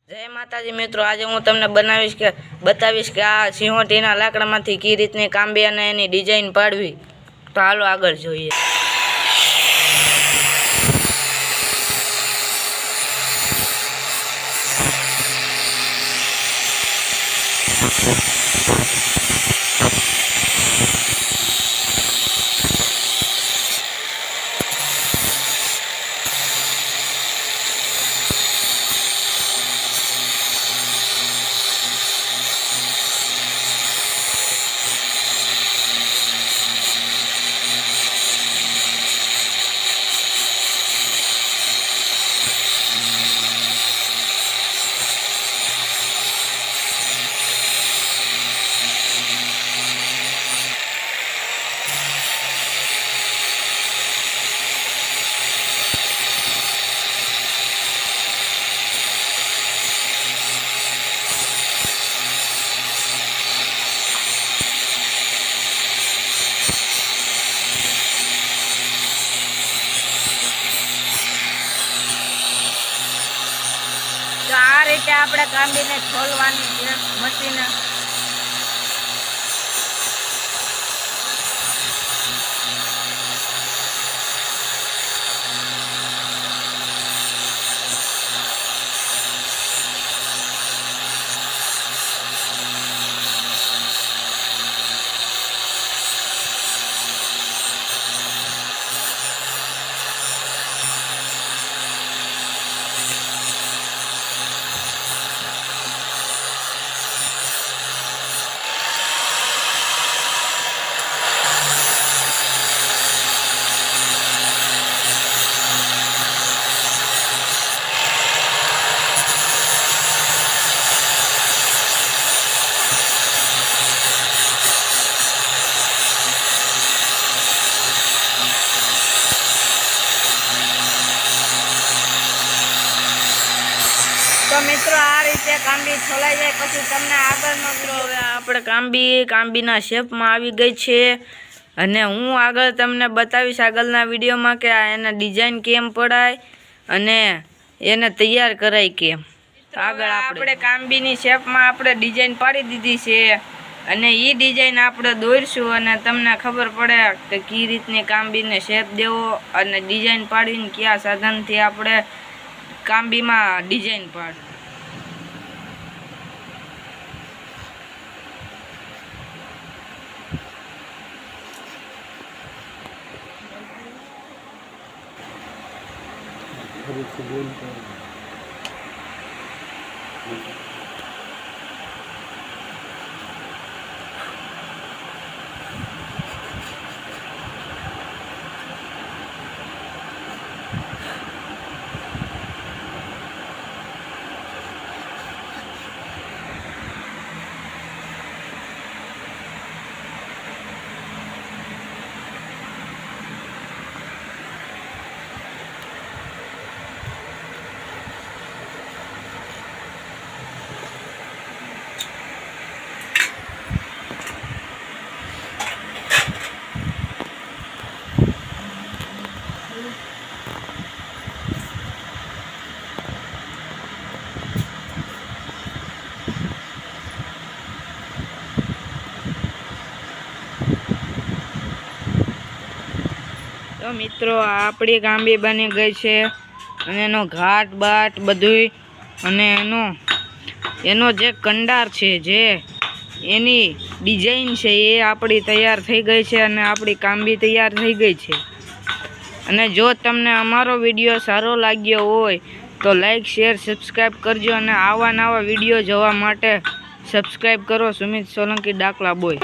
जय माताजी मित्रों, आज हूँ तमने बतावीश के आ सिंहोटीना लाकडामांथी की रीतनी कांबी अने एनी डिजाइन पाडवी। तो हालो आगळ जोईए। तो आ रीते आपणे कांबीने खोलवानी छे मशीन। तो मित्रों आ रीते कांबी छोलाई जाए पछी तमने आगळनो वीडियो हवे आपणे कांबीना शेपमां आवी गई छे अने हूँ आगळ तमने बतावीश आगळना विडियोमां के एना डिजाइन केम पडाय अने एने तैयार कराय केम। आगळ आपणे कांबीनी शेपमां आपणे डिजाइन पाडी दीधी छे अने ई डिजाइन आपणे दोरशुं अने तमने खबर पड़े के की रीतनी कांबीने शेप देवो अने डिजाइन पाडीने क्या साधनथी आपणे कांबीमां डिजाइन पाड। तो मित्रों आपणी कांबी बनी गई छे अने एनो घाट बाट बधुंय अने एनो जे कंडार छे जे एनी डिजाइन छे ए आपणी तैयार थई गई छे अने आपणी कांबी तैयार थई गई छे। अने जो तमने अमारो विडियो सारो लाग्यो होय तो लाइक शेर सब्सक्राइब करजो अने आवा नवा विडियो जोवा माटे सब्सक्राइब करो सुमित सोलंकी डाकला बोय।